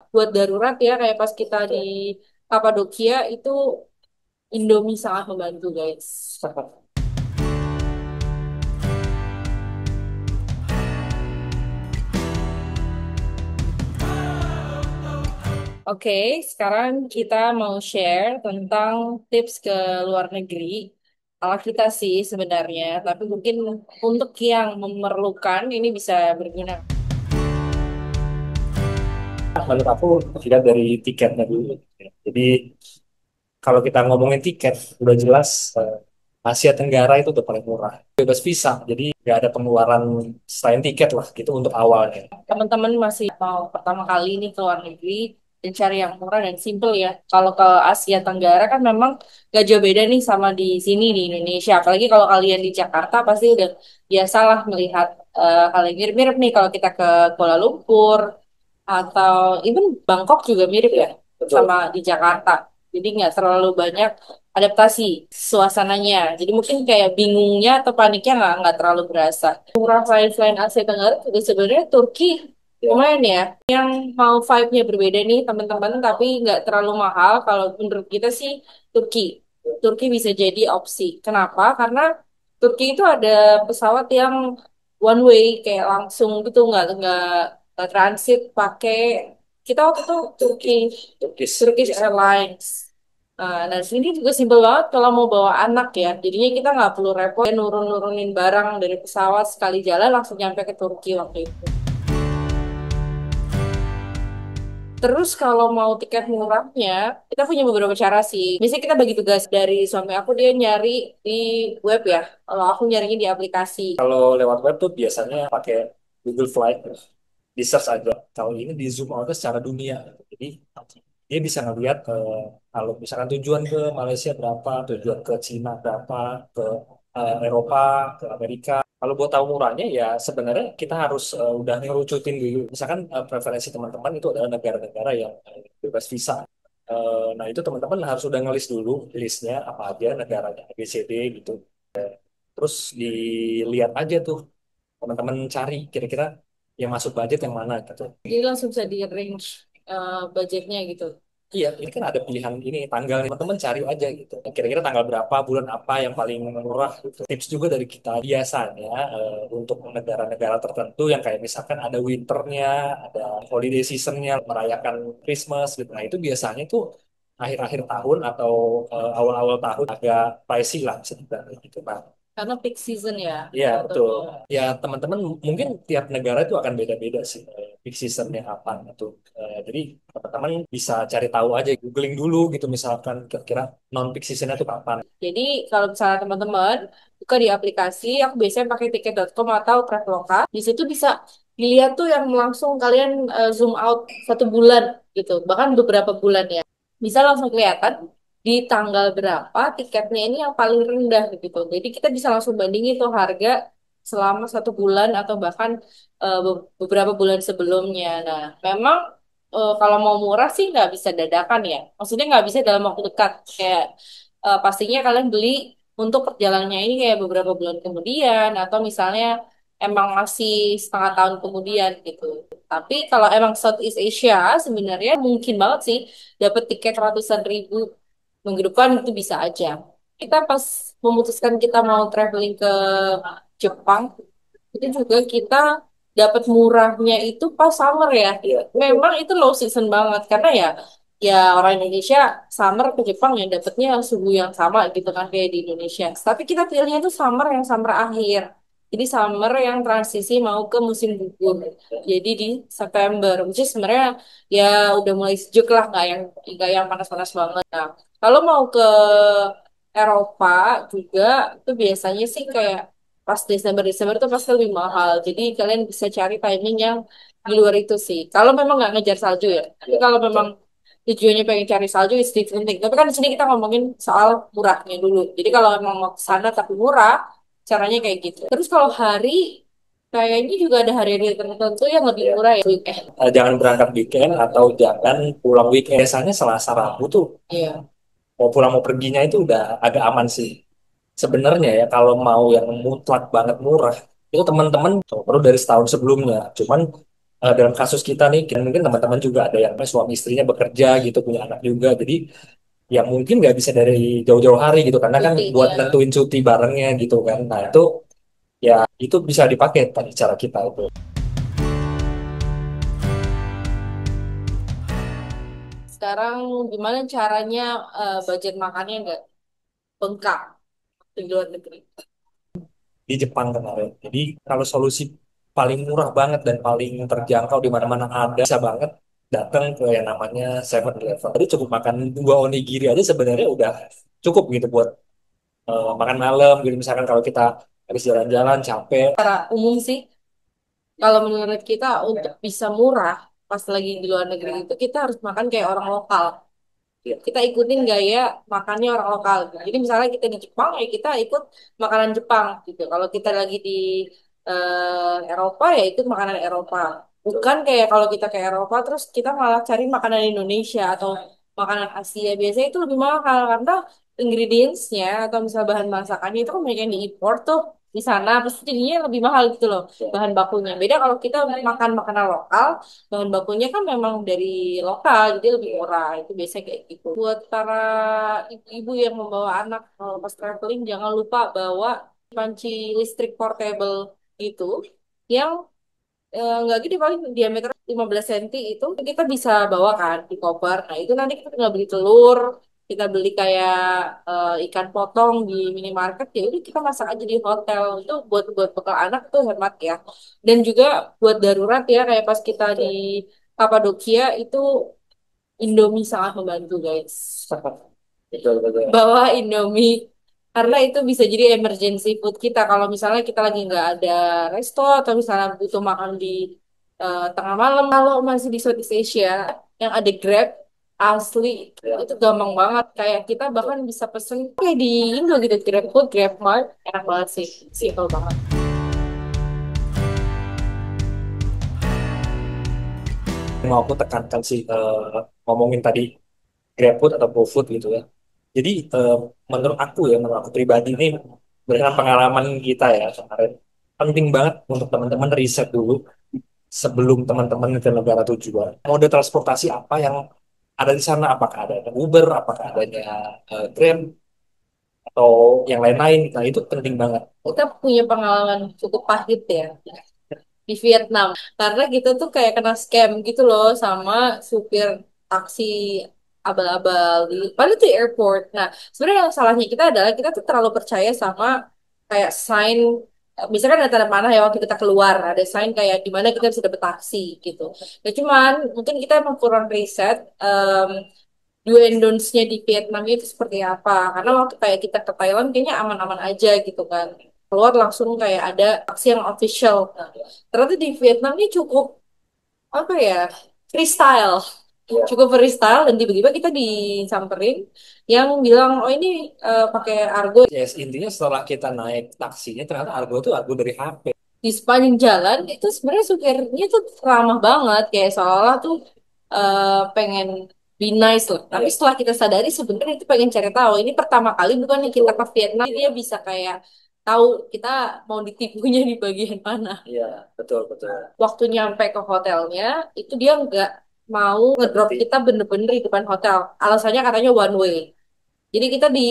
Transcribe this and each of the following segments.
buat darurat ya, kayak pas kita di Kapadokia itu Indomie sangat membantu guys. Oke, sekarang kita mau share tentang tips ke luar negeri. Ala kita sih sebenarnya, tapi mungkin untuk yang memerlukan ini bisa berguna. Menurut aku tidak dari tiketnya dulu. Jadi kalau kita ngomongin tiket, udah jelas Asia Tenggara itu udah paling murah. Bebas visa, jadi nggak ada pengeluaran selain tiket lah gitu untuk awalnya. Teman-teman masih mau pertama kali ini ke luar negeri dan cari yang murah dan simple ya. Kalau ke Asia Tenggara kan memang gak jauh beda nih sama di sini di Indonesia. Apalagi kalau kalian di Jakarta pasti udah biasalah melihat hal yang mirip-mirip nih kalau kita ke Kuala Lumpur atau even Bangkok juga mirip ya Betul. sama di Jakarta. Jadi nggak terlalu banyak adaptasi suasananya. Jadi mungkin kayak bingungnya atau paniknya nggak terlalu berasa. Murah selain Asia Tenggara juga sebenarnya Turki lumayan ya. Yang mau vibe-nya berbeda nih teman-teman, tapi nggak terlalu mahal. Kalau menurut kita sih Turki. Turki bisa jadi opsi. Kenapa? Karena Turki itu ada pesawat yang one way kayak langsung gitu nggak transit pakai kita waktu itu Turkish Airlines. Nah, sini juga simpel banget kalau mau bawa anak ya. Jadinya kita nggak perlu repot nurun-nurunin barang dari pesawat sekali jalan langsung nyampe ke Turki waktu itu. Terus kalau mau tiket murahnya, kita punya beberapa cara sih. Biasanya kita bagi tugas dari suami aku dia nyari di web ya. Kalau aku nyarinya di aplikasi. Kalau lewat web tuh biasanya pakai Google Flight, di search aja. Kalau ini di zoom out secara dunia. Jadi dia bisa ngelihat kalau misalkan tujuan ke Malaysia berapa, tujuan ke Cina berapa, ke Eropa, ke Amerika. Kalau buat tahu murahnya ya sebenarnya kita harus udah ngerucutin dulu. Misalkan preferensi teman-teman itu adalah negara-negara yang bebas visa. Nah itu teman-teman harus udah ngelis dulu listnya apa aja negaranya ABCD gitu. Terus dilihat aja tuh teman-teman cari kira-kira yang masuk budget yang mana gitu. Jadi langsung bisa di range budgetnya gitu. Iya, ini kan ada pilihan ini tanggal teman-teman cari aja gitu. Kira-kira tanggal berapa, bulan apa yang paling murah gitu. Tips juga dari kita biasanya untuk negara-negara tertentu yang kayak misalkan ada winternya, ada holiday seasonnya, merayakan Christmas gitu. Nah itu biasanya tuh akhir-akhir tahun atau awal-awal tahun agak pricey lah bisa dibilang gitu. Nah, Karena peak season ya. iya, Atau betul. Ya, teman-teman mungkin tiap negara itu akan beda-beda sih peak seasonnya apa gitu. Jadi teman-teman bisa cari tahu aja, googling dulu gitu misalkan kira-kira non peak seasonnya itu kapan. Jadi kalau misalnya teman-teman buka di aplikasi, aku biasanya pakai tiket.com atau Traveloka. Di situ bisa dilihat tuh yang langsung kalian zoom out 1 bulan gitu, bahkan beberapa bulan ya. Bisa langsung kelihatan di tanggal berapa tiketnya ini yang paling rendah gitu. Jadi kita bisa langsung bandingin tuh harga selama 1 bulan atau bahkan beberapa bulan sebelumnya. Nah, memang kalau mau murah sih nggak bisa dadakan ya. Maksudnya nggak bisa dalam waktu dekat. Kayak pastinya kalian beli untuk perjalanannya ini kayak beberapa bulan kemudian atau misalnya emang masih setengah tahun kemudian gitu. Tapi kalau emang Southeast Asia sebenarnya mungkin banget sih dapat tiket ratusan ribu minggu depan itu bisa aja. Kita pas memutuskan kita mau traveling ke Jepang itu juga kita dapat murahnya itu pas summer ya. Memang itu low season banget karena ya orang Indonesia summer ke Jepang ya dapatnya suhu yang sama gitu kan kayak di Indonesia. Tapi kita pilihnya tuh summer yang summer akhir. Jadi summer yang transisi mau ke musim gugur. Jadi di September, which is sebenarnya ya udah mulai sejuk lah, nggak yang panas-panas banget. Nah, kalau mau ke Eropa juga itu biasanya sih kayak pas Desember tuh pasti lebih mahal. Jadi kalian bisa cari timing yang di luar itu sih. Kalau memang nggak ngejar salju ya. Tapi kalau memang tujuannya pengen cari salju is different thing. Tapi kan di sini kita ngomongin soal murahnya dulu. Jadi kalau emang mau ke sana tapi murah, caranya kayak gitu. Terus kalau hari kayaknya juga ada hari-hari tertentu yang lebih murah ya. Weekend. Jangan berangkat weekend atau jangan pulang weekend. Biasanya Selasa Rabu tuh Iya. mau pulang mau perginya itu udah agak aman sih. Sebenarnya ya kalau mau yang mutlak banget murah itu teman-teman perlu dari setahun sebelumnya. Cuman dalam kasus kita nih, mungkin teman-teman juga ada yang suami istrinya bekerja gitu, punya anak juga, jadi yang mungkin nggak bisa dari jauh-jauh hari gitu, karena kan buat Cutinya. nentuin cuti barengnya gitu kan. Nah itu ya itu bisa dipakai tadi cara kita itu. Sekarang gimana caranya budget makannya nggak bengkak di luar negeri? Di Jepang kemarin. Jadi kalau solusi paling murah banget dan paling terjangkau di mana-mana ada, bisa banget datang ke yang namanya 7-Eleven. Jadi cukup makan 2 onigiri aja sebenarnya udah cukup gitu buat makan malam gitu. Misalkan kalau kita habis jalan-jalan capek, Umum sih, kalau menurut kita untuk bisa murah pas lagi di luar negeri itu kita harus makan kayak orang lokal. ya, Kita ikutin gaya makannya orang lokal gitu. Jadi misalnya kita di Jepang ya kita ikut makanan Jepang gitu. Kalau kita lagi di Eropa ya ikut makanan Eropa. Bukan kayak kalau kita ke Eropa terus kita malah cari makanan Indonesia atau makanan Asia. Biasanya itu lebih mahal karena ingredientsnya atau misal bahan masakannya itu kan banyak yang diimpor tuh di sana, pasti jadinya lebih mahal gitu loh bahan bakunya. Beda kalau kita makan makanan lokal, bahan bakunya kan memang dari lokal jadi lebih murah, itu biasanya kayak gitu. Buat para ibu-ibu yang membawa anak kalau pas traveling jangan lupa bawa panci listrik portable itu yang nggak gede, paling diameter 15 cm, itu kita bisa bawa kan di koper. Nah itu nanti kita tinggal beli telur, kita beli kayak ikan potong di minimarket, ya udah kita masak aja di hotel. Itu buat buat bekal anak tuh hemat ya. Dan juga buat darurat ya, kayak pas kita di Kapadokia itu Indomie sangat membantu guys. betul betul. Bawa Indomie karena itu bisa jadi emergency food kita kalau misalnya kita lagi nggak ada resto atau misalnya butuh makan di tengah malam. Kalau masih di Southeast Asia yang ada Grab, asli itu gampang banget, kayak kita bahkan bisa pesen kayak di Indo gitu, Grab Food, Grab Mart, enak banget sih, simple banget. Mau aku tekankan sih ngomongin tadi GrabFood atau GoFood gitu ya. Jadi menurut aku pribadi ini berdasarkan pengalaman kita ya kemarin, penting banget untuk teman-teman riset dulu sebelum teman-teman ke negara tujuan. Mode transportasi apa yang ada di sana? Apakah ada Uber, apakah adanya Grab atau yang lain-lain? Nah itu penting banget. Kita punya pengalaman cukup pahit ya di Vietnam karena kita tuh kayak kena scam gitu loh sama supir taksi abal-abal di paling di airport. Nah, sebenarnya yang salahnya kita adalah kita tuh terlalu percaya sama kayak sign, misalkan ada tanda panah ya waktu kita keluar ada sign kayak di mana kita bisa dapet taksi gitu. Ya cuman mungkin kita emang kurang riset do and don'ts-nya di Vietnam itu seperti apa. Karena waktu kayak kita ke Thailand kayaknya aman-aman aja gitu kan. Keluar langsung kayak ada taksi yang official. Nah, ternyata di Vietnam ini cukup apa ya, freestyle. Cukup freestyle dan tiba-tiba kita disamperin yang bilang oh ini pakai argo. Yes, intinya setelah kita naik taksinya ternyata Argo itu Argo dari HP. Di sepanjang jalan itu sebenarnya supirnya tuh ramah banget kayak seolah tuh pengen be nice lah. Tapi setelah kita sadari sebenarnya itu pengen cari tahu. Ini pertama kali bukan nih kita ke Vietnam dia bisa kayak tahu kita mau ditipunya di bagian mana. Iya, betul betul. Waktu nyampe ke hotelnya itu dia nggak mau ngedrop kita bener-bener di depan hotel. Alasannya katanya one way. Jadi kita di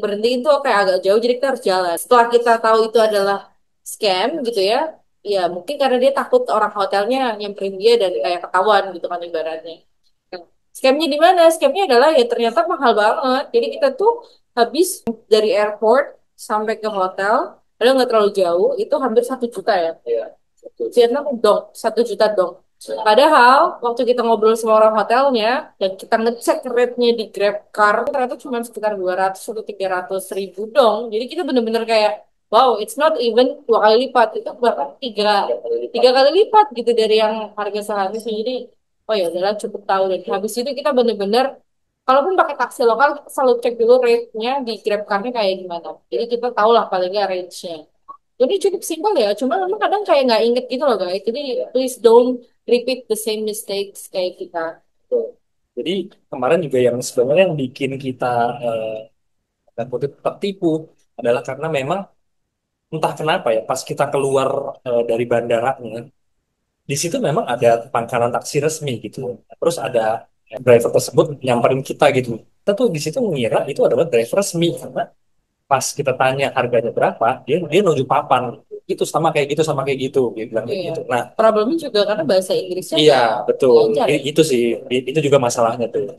berhentiin tuh kayak agak jauh, jadi kita harus jalan. Setelah kita tahu itu adalah scam gitu ya, ya mungkin karena dia takut orang hotelnya nyamperin dia dan kayak ketahuan gitu kan ibaratnya. Nah, scamnya di mana? Scamnya adalah ya ternyata mahal banget. Jadi kita tuh habis dari airport sampai ke hotel, padahal nggak terlalu jauh, itu hampir 1 juta ya. Vietnam dong, 1 juta dong. Padahal waktu kita ngobrol sama orang hotelnya dan kita ngecek rate-nya di GrabCar ternyata cuma sekitar 200 atau 300 ribu dong. Jadi kita bener-bener kayak wow, it's not even 2 kali lipat, itu bahkan tiga kali lipat gitu dari yang harga seharusnya. Jadi oh ya udahlah cukup tahu, dan habis itu kita bener-bener kalaupun pakai taksi lokal kita selalu cek dulu rate-nya di GrabCar-nya kayak gimana. Jadi kita tahu lah paling nggak range-nya. Jadi cukup simpel ya, cuma memang kadang kayak nggak inget gitu loh guys. Jadi please don't repeat the same mistakes kayak kita. Betul. Jadi kemarin juga yang sebenarnya yang bikin kita dan kutip tertipu adalah karena memang entah kenapa ya pas kita keluar dari bandaranya di situ memang ada pangkalan taksi resmi gitu. Terus ada driver tersebut nyamperin kita gitu. Kita tuh di situ mengira itu adalah driver resmi karena pas kita tanya harganya berapa, dia dia nunjuk papan. Itu sama kayak gitu, dia bilang kayak Iya. gitu. Nah, Problemnya juga karena bahasa Inggrisnya iya nggak betul. lancar ya. Itu sih, itu juga masalahnya tuh.